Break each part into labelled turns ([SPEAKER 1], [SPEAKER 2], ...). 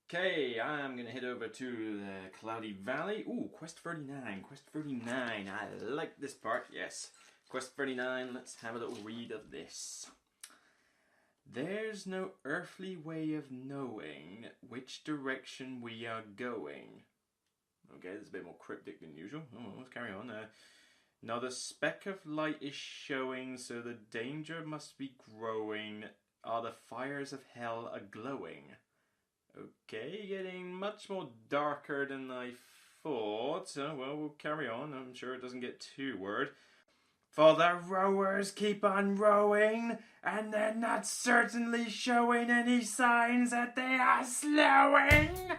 [SPEAKER 1] Okay, I'm gonna head over to the Cloudy Valley. Ooh, Quest 39, Quest 39. I like this part, yes. Quest 39, let's have a little read of this. There's no earthly way of knowing which direction we are going. Okay, this is a bit more cryptic than usual. Oh, let's carry on. Not a speck of light is showing, so the danger must be growing. Are the fires of hell a-glowing? Okay, getting much more darker than I thought. Well, we'll carry on. I'm sure it doesn't get too weird. For the rowers keep on rowing, and they're not certainly showing any signs that they are slowing.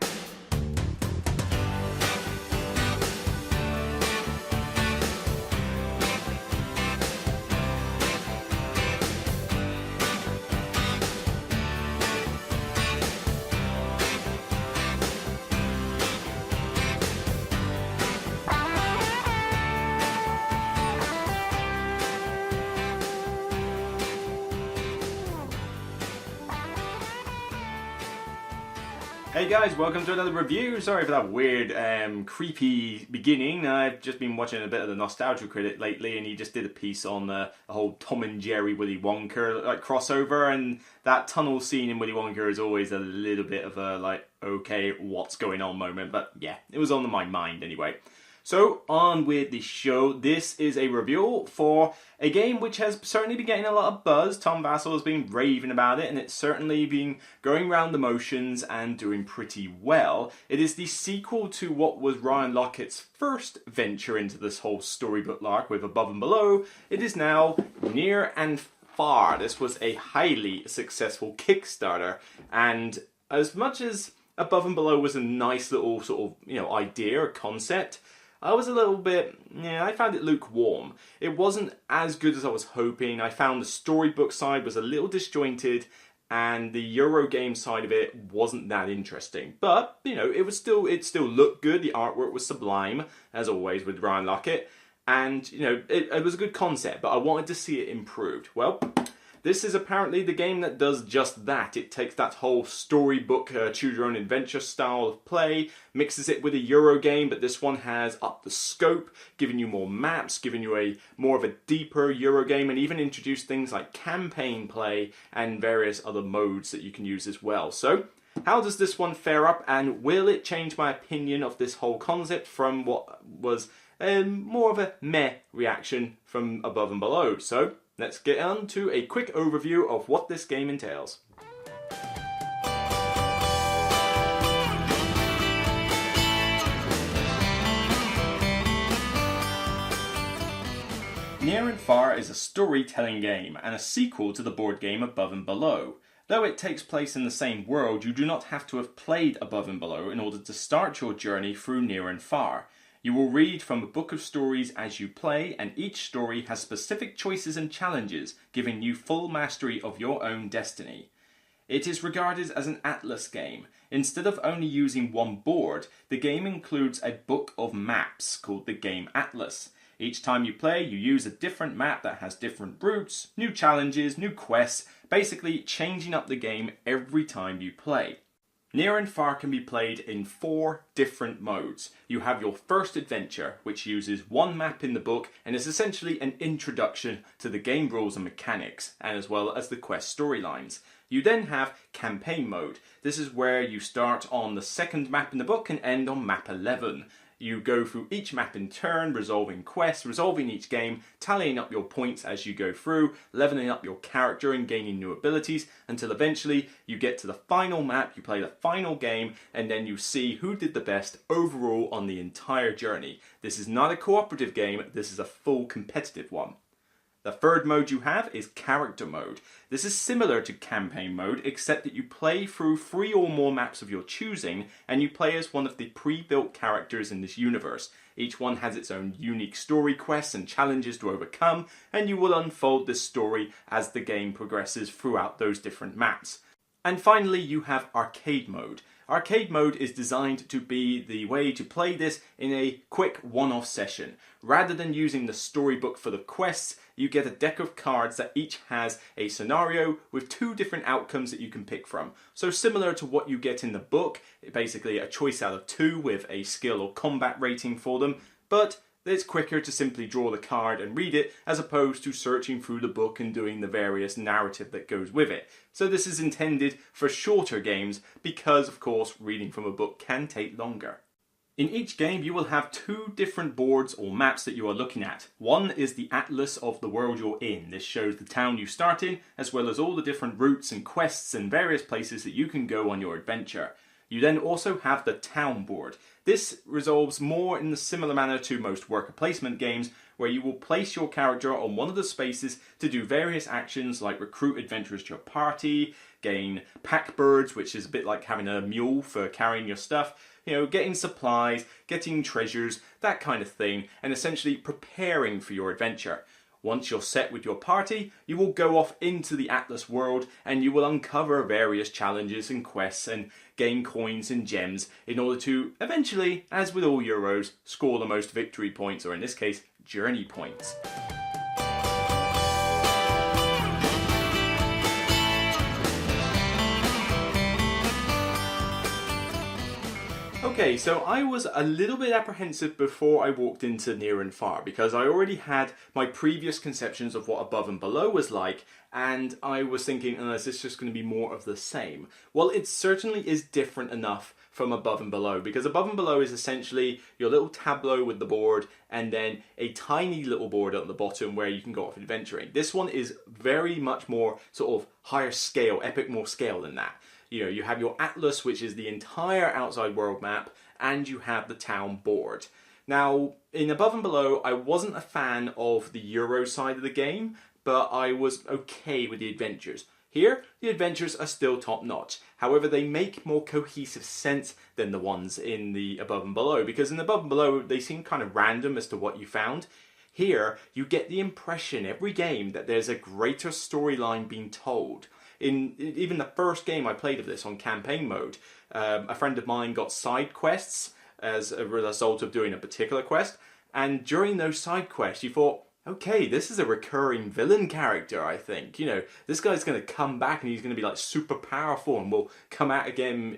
[SPEAKER 1] Hey guys, welcome to another review. Sorry for that weird, creepy beginning. I've just been watching a bit of the Nostalgia Critic lately, and he just did a piece on the whole Tom and Jerry Willy Wonka crossover, and that tunnel scene in Willy Wonka is always a little bit of a okay, what's going on moment. But yeah, it was on my mind anyway. So, on with the show. This is a review for a game which has certainly been getting a lot of buzz. Tom Vasel has been raving about it, and it's certainly been going around the motions and doing pretty well. It is the sequel to what was Ryan Laukat's first venture into this whole storybook lark with Above and Below. It is now Near and Far. This was a highly successful Kickstarter, and as much as Above and Below was a nice little sort of, idea or concept, I was a little bit, I found it lukewarm. It wasn't as good as I was hoping. I found the storybook side was a little disjointed, and the Eurogame side of it wasn't that interesting. But, it still looked good. The artwork was sublime, as always with Ryan Laukat. And, it was a good concept, but I wanted to see it improved. Well, this is apparently the game that does just that. It takes that whole storybook, choose your own adventure style of play, mixes it with a Euro game, but this one has upped the scope, giving you more maps, giving you more of a deeper Euro game, and even introduced things like campaign play and various other modes that you can use as well. So, how does this one fare up, and will it change my opinion of this whole concept from what was more of a meh reaction from Above and Below? So, let's get on to a quick overview of what this game entails. Near and Far is a storytelling game and a sequel to the board game Above and Below. Though it takes place in the same world, you do not have to have played Above and Below in order to start your journey through Near and Far. You will read from a book of stories as you play, and each story has specific choices and challenges, giving you full mastery of your own destiny. It is regarded as an atlas game. Instead of only using one board, the game includes a book of maps called the Game Atlas. Each time you play, you use a different map that has different routes, new challenges, new quests, basically changing up the game every time you play. Near and Far can be played in 4 different modes. You have your first adventure, which uses one map in the book and is essentially an introduction to the game rules and mechanics, and as well as the quest storylines. You then have campaign mode. This is where you start on the second map in the book and end on map 11. You go through each map in turn, resolving quests, resolving each game, tallying up your points as you go through, leveling up your character and gaining new abilities, until eventually you get to the final map, you play the final game, and then you see who did the best overall on the entire journey. This is not a cooperative game, this is a full competitive one. The third mode you have is character mode. This is similar to campaign mode, except that you play through 3 or more maps of your choosing, and you play as one of the pre-built characters in this universe. Each one has its own unique story quests and challenges to overcome, and you will unfold this story as the game progresses throughout those different maps. And finally, you have arcade mode. Arcade mode is designed to be the way to play this in a quick one-off session. Rather than using the storybook for the quests, you get a deck of cards that each has a scenario with 2 different outcomes that you can pick from. So similar to what you get in the book, basically a choice out of 2 with a skill or combat rating for them, but it's quicker to simply draw the card and read it as opposed to searching through the book and doing the various narrative that goes with it. So this is intended for shorter games because, of course, reading from a book can take longer. In each game you will have 2 different boards or maps that you are looking at. One is the atlas of the world you're in. This shows the town you start in, as well as all the different routes and quests and various places that you can go on your adventure. You then also have the town board. This resolves more in the similar manner to most worker placement games, where you will place your character on one of the spaces to do various actions like recruit adventurers to your party, gain pack birds, which is a bit like having a mule for carrying your stuff, getting supplies, getting treasures, that kind of thing, and essentially preparing for your adventure. Once you're set with your party, you will go off into the Atlas world and you will uncover various challenges and quests and gain coins and gems in order to eventually, as with all Euros, score the most victory points, or in this case, journey points. Okay, so I was a little bit apprehensive before I walked into Near and Far because I already had my previous conceptions of what Above and Below was like, and I was thinking, is this just going to be more of the same? Well, it certainly is different enough from Above and Below, because Above and Below is essentially your little tableau with the board and then a tiny little board at the bottom where you can go off adventuring. This one is very much more sort of higher scale, epic more scale than that. You have your atlas, which is the entire outside world map, and you have the town board. Now, in Above and Below, I wasn't a fan of the Euro side of the game, but I was okay with the adventures. Here, the adventures are still top-notch. However, they make more cohesive sense than the ones in the Above and Below, because in Above and Below, they seem kind of random as to what you found. Here, you get the impression every game that there's a greater storyline being told. In even the first game I played of this on campaign mode, a friend of mine got side quests as a result of doing a particular quest, and during those side quests you thought, okay, this is a recurring villain character, I think. This guy's going to come back and he's going to be like super powerful and will come out again,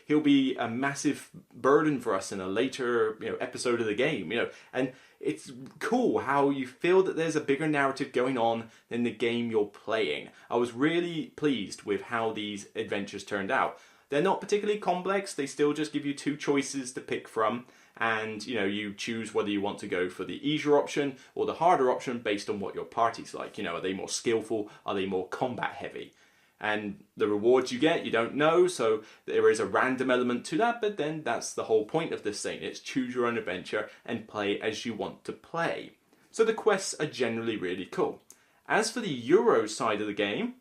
[SPEAKER 1] he'll be a massive burden for us in a later, episode of the game, and it's cool how you feel that there's a bigger narrative going on than the game you're playing. I was really pleased with how these adventures turned out. They're not particularly complex, they still just give you 2 choices to pick from, and you choose whether you want to go for the easier option or the harder option based on what your party's like. Are they more skillful? Are they more combat heavy? And the rewards you get, you don't know, so there is a random element to that, but then that's the whole point of this thing. It's choose your own adventure and play as you want to play. So the quests are generally really cool. As for the Euro side of the game,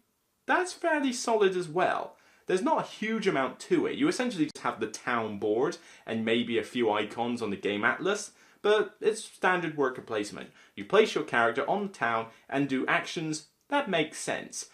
[SPEAKER 1] that's fairly solid as well. There's not a huge amount to it. You essentially just have the town board and maybe a few icons on the game atlas, but it's standard worker placement. You place your character on the town and do actions that make sense.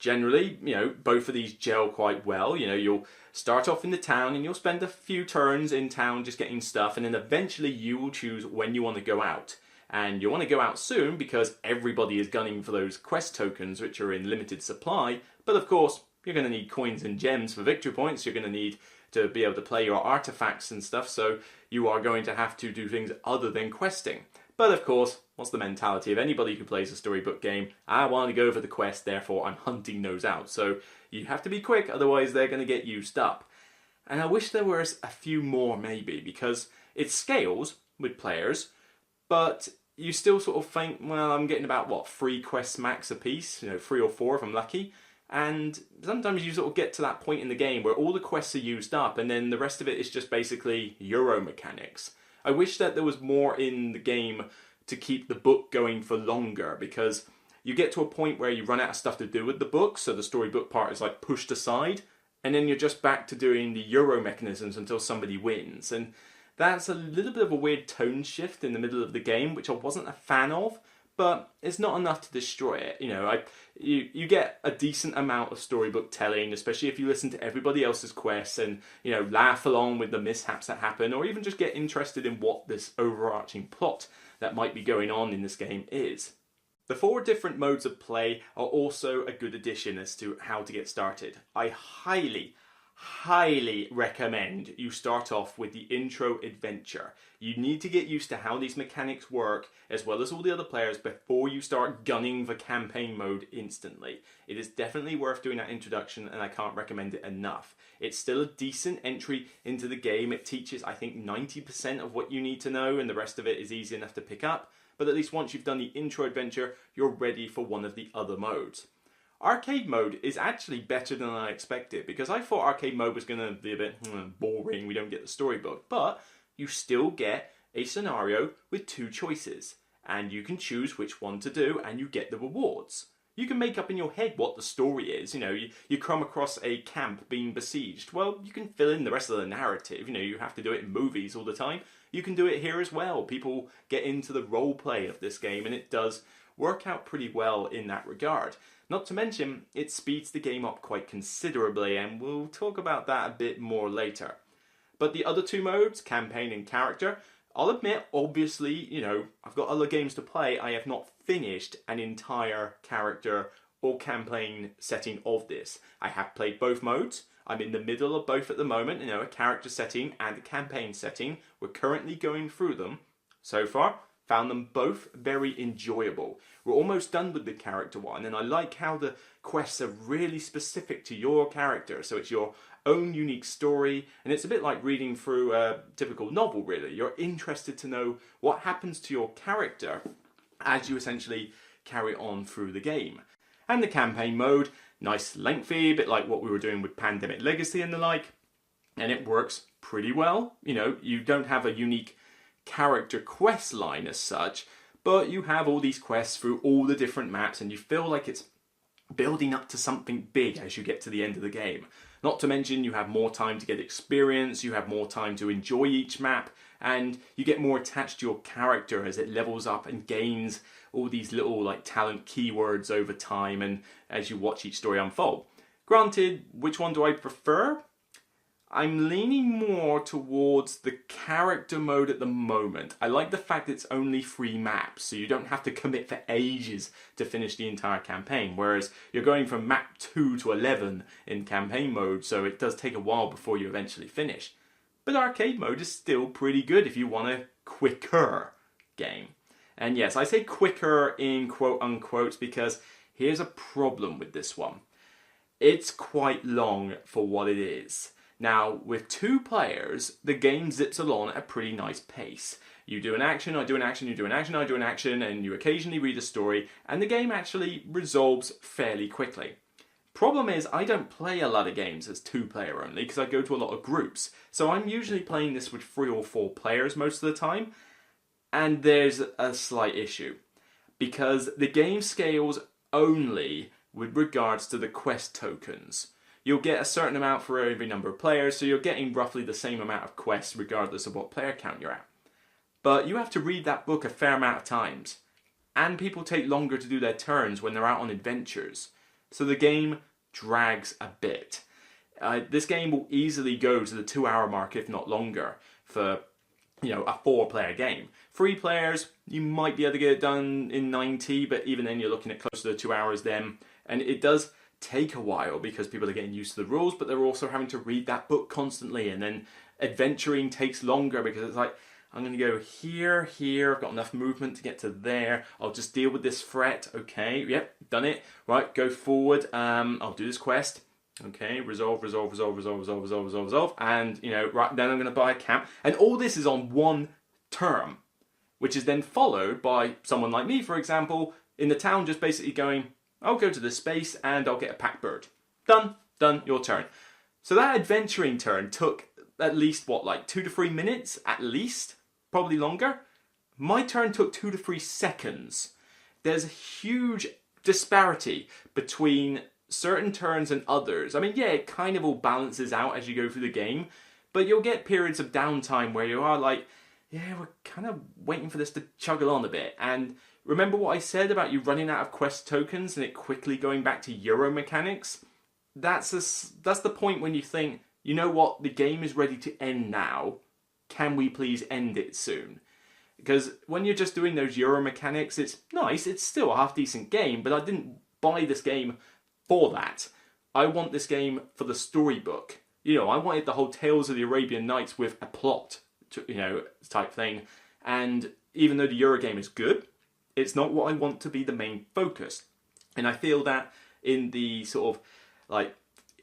[SPEAKER 1] Generally, both of these gel quite well. You'll start off in the town and you'll spend a few turns in town just getting stuff, and then eventually you will choose when you want to go out. And you want to go out soon because everybody is gunning for those quest tokens which are in limited supply, but of course you're going to need coins and gems for victory points. You're going to need to be able to play your artifacts and stuff, so you are going to have to do things other than questing. But of course, what's the mentality of anybody who plays a storybook game? I want to go for the quest, therefore I'm hunting those out. So you have to be quick, otherwise they're going to get used up. And I wish there was a few more maybe, because it scales with players, but you still sort of think, well, I'm getting about, 3 quests max a piece, 3 or 4 if I'm lucky. And sometimes you sort of get to that point in the game where all the quests are used up and then the rest of it is just basically Euro mechanics. I wish that there was more in the game to keep the book going for longer, because you get to a point where you run out of stuff to do with the book, so the storybook part is like pushed aside, and then you're just back to doing the Euro mechanisms until somebody wins. And that's a little bit of a weird tone shift in the middle of the game, which I wasn't a fan of, but it's not enough to destroy it. You get a decent amount of storybook telling, especially if you listen to everybody else's quests and, laugh along with the mishaps that happen, or even just get interested in what this overarching plot that might be going on in this game is. The 4 different modes of play are also a good addition as to how to get started. I highly recommend you start off with the intro adventure. You need to get used to how these mechanics work, as well as all the other players, before you start gunning the campaign mode instantly. It is definitely worth doing that introduction, and I can't recommend it enough. It's still a decent entry into the game. It teaches, I think, 90% of what you need to know, and the rest of it is easy enough to pick up. But at least once you've done the intro adventure, you're ready for one of the other modes. Arcade mode is actually better than I expected, because I thought arcade mode was going to be a bit boring, we don't get the storybook, but you still get a scenario with 2 choices, and you can choose which one to do, and you get the rewards. You can make up in your head what the story is. You come across a camp being besieged. Well, you can fill in the rest of the narrative. You have to do it in movies all the time. You can do it here as well. People get into the role play of this game, and it does work out pretty well in that regard. Not to mention, it speeds the game up quite considerably, and we'll talk about that a bit more later. But the other 2 modes, campaign and character, I'll admit, obviously, I've got other games to play. I have not finished an entire character or campaign setting of this. I have played both modes. I'm in the middle of both at the moment, a character setting and a campaign setting. We're currently going through them. So far, found them both very enjoyable. We're almost done with the character one, and I like how the quests are really specific to your character. So it's your own unique story, and it's a bit like reading through a typical novel, really. You're interested to know what happens to your character as you essentially carry on through the game. And the campaign mode, nice lengthy, a bit like what we were doing with Pandemic Legacy and the like, and it works pretty well. You don't have a unique character quest line as such, but you have all these quests through all the different maps, and you feel like it's building up to something big as you get to the end of the game. Not to mention, you have more time to get experience, you have more time to enjoy each map, and you get more attached to your character as it levels up and gains all these little talent keywords over time, and as you watch each story unfold. Granted, which one do I prefer? I'm leaning more towards the character mode at the moment. I like the fact it's only 3 maps, so you don't have to commit for ages to finish the entire campaign, whereas you're going from map 2 to 11 in campaign mode, so it does take a while before you eventually finish. But arcade mode is still pretty good if you want a quicker game. And yes, I say quicker in quote unquote because here's a problem with this one. It's quite long for what it is. Now, with 2 players, the game zips along at a pretty nice pace. You do an action, I do an action, you do an action, I do an action, and you occasionally read a story, and the game actually resolves fairly quickly. Problem is, I don't play a lot of games as 2-player only, because I go to a lot of groups. So I'm usually playing this with 3 or 4 players most of the time, and there's a slight issue. Because the game scales only with regards to the quest tokens. You'll get a certain amount for every number of players, so you're getting roughly the same amount of quests regardless of what player count you're at. But you have to read that book a fair amount of times, and people take longer to do their turns when they're out on adventures. So the game drags a bit. This game will easily go to the 2-hour mark, if not longer, for a 4-player game. 3 players, you might be able to get it done in 90, but even then you're looking at close to the 2 hours then, and it does take a while because people are getting used to the rules, but they're also having to read that book constantly, and then adventuring takes longer because it's like, I'm going to go here, I've got enough movement to get to there, I'll just deal with this threat, okay, yep, done it, right, go forward, I'll do this quest, okay, resolve, and right, then I'm going to buy a camp, and all this is on 1 term, which is then followed by someone like me, for example, in the town just basically going, I'll go to this space and I'll get a packed bird. Done, your turn. So that adventuring turn took at least, 2 to 3 minutes? At least? Probably longer? My turn took 2 to 3 seconds. There's a huge disparity between certain turns and others. I mean, yeah, it kind of all balances out as you go through the game, but you'll get periods of downtime where you are like, yeah, we're kind of waiting for this to chug along a bit, and remember what I said about you running out of quest tokens and it quickly going back to Euro mechanics? That's the point when you think, you know what, the game is ready to end now. Can we please end it soon? Because when you're just doing those Euro mechanics, it's nice, it's still a half-decent game, but I didn't buy this game for that. I want this game for the storybook. You know, I wanted the whole Tales of the Arabian Nights with a plot, type thing. And even though the Euro game is good, it's not what I want to be the main focus. And I feel that in the sort of like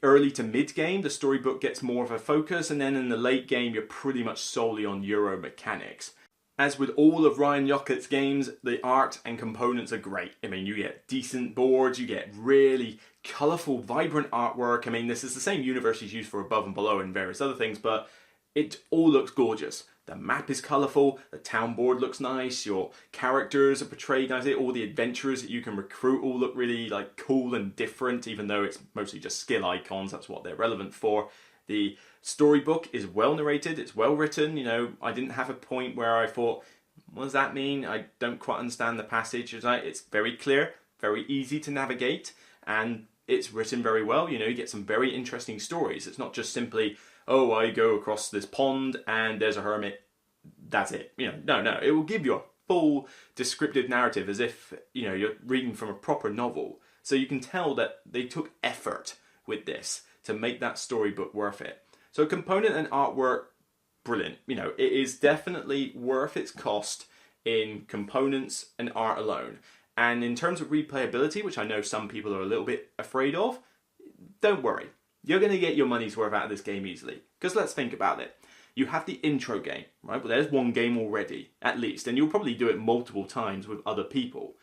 [SPEAKER 1] early to mid game, the storybook gets more of a focus, and then in the late game, you're pretty much solely on Euro mechanics. As with all of Ryan Laukat's games, the art and components are great. I mean, you get decent boards, you get really colourful, vibrant artwork. I mean, this is the same universe he's used for Above and Below and various other things, but it all looks gorgeous. The map is colourful, the town board looks nice, your characters are portrayed nicely, all the adventurers that you can recruit all look really like cool and different, even though it's mostly just skill icons, that's what they're relevant for. The storybook is well narrated, it's well written, you know, I didn't have a point where I thought, what does that mean? I don't quite understand the passage. It's very clear, very easy to navigate, and it's written very well. You know, you get some very interesting stories. It's not just simply, oh, I go across this pond and there's a hermit, that's it. You know, no, it will give you a full descriptive narrative as if, you know, you're reading from a proper novel. So you can tell that they took effort with this to make that storybook worth it. So component and artwork, brilliant. You know, it is definitely worth its cost in components and art alone. And in terms of replayability, which I know some people are a little bit afraid of, don't worry. You're going to get your money's worth out of this game easily. Because let's think about it. You have the intro game, right? Well, there's one game already, at least. And you'll probably do it multiple times with other people.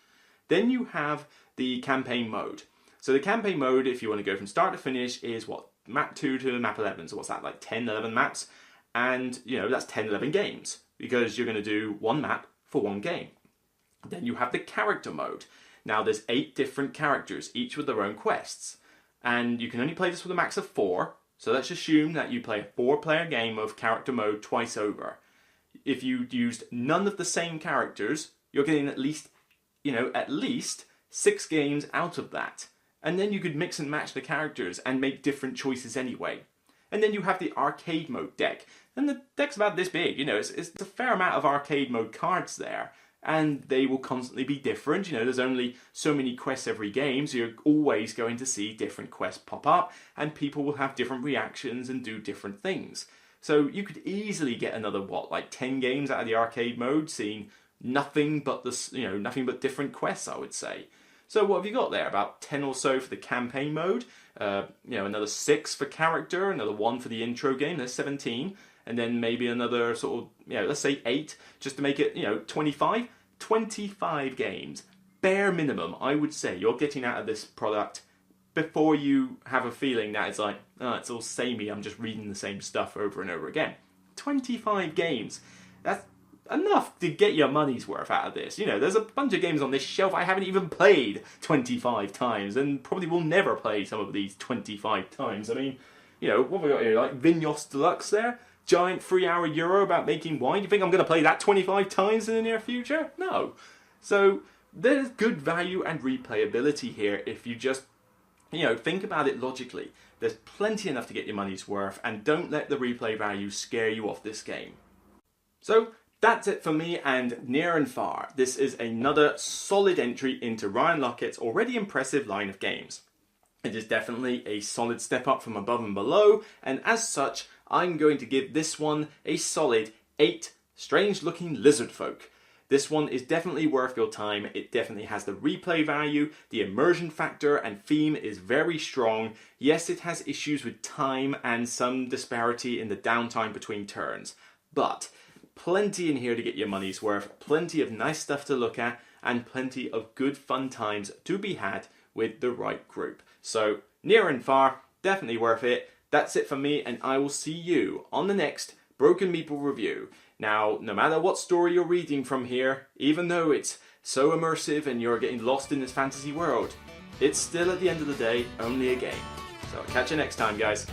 [SPEAKER 1] Then you have the campaign mode. So the campaign mode, if you want to go from start to finish, is what? Map 2 to map 11. So what's that, like 10, 11 maps? And, you know, that's 10, 11 games. Because you're going to do one map for one game. Then you have the character mode. Now there's 8 different characters, each with their own quests. And you can only play this with a max of 4. So let's assume that you play a 4-player game of character mode twice over. If you used none of the same characters, you're getting at least 6 games out of that. And then you could mix and match the characters and make different choices anyway. And then you have the arcade mode deck. And the deck's about this big, you know, it's a fair amount of arcade mode cards there. And they will constantly be different. You know, there's only so many quests every game, so you're always going to see different quests pop up, and people will have different reactions and do different things. So you could easily get another, 10 games out of the arcade mode, seeing nothing but different quests, I would say. So what have you got there? About 10 or so for the campaign mode, another 6 for character, another 1 for the intro game, there's 17, and then maybe another sort of, let's say 8, just to make it, 25. 25 games, bare minimum, I would say, you're getting out of this product before you have a feeling that it's like, oh, it's all samey, I'm just reading the same stuff over and over again. 25 games, that's enough to get your money's worth out of this. You know, there's a bunch of games on this shelf I haven't even played 25 times, and probably will never play some of these 25 times. I mean, what have we got here, like Vinyos Deluxe there? Giant 3-hour Euro about making wine. You think I'm going to play that 25 times in the near future? No. So there's good value and replayability here if you just, think about it logically. There's plenty enough to get your money's worth, and don't let the replay value scare you off this game. So that's it for me, and near and far, this is another solid entry into Ryan Laukat's already impressive line of games. It is definitely a solid step up from Above and Below, and as such, I'm going to give this one a solid 8 strange looking lizard folk. This one is definitely worth your time. It definitely has the replay value, the immersion factor and theme is very strong. Yes, it has issues with time and some disparity in the downtime between turns, but plenty in here to get your money's worth, plenty of nice stuff to look at, and plenty of good fun times to be had with the right group. So near and far, definitely worth it. That's it for me, and I will see you on the next Broken Meeple review. Now, no matter what story you're reading from here, even though it's so immersive and you're getting lost in this fantasy world, it's still at the end of the day only a game. So I'll catch you next time, guys.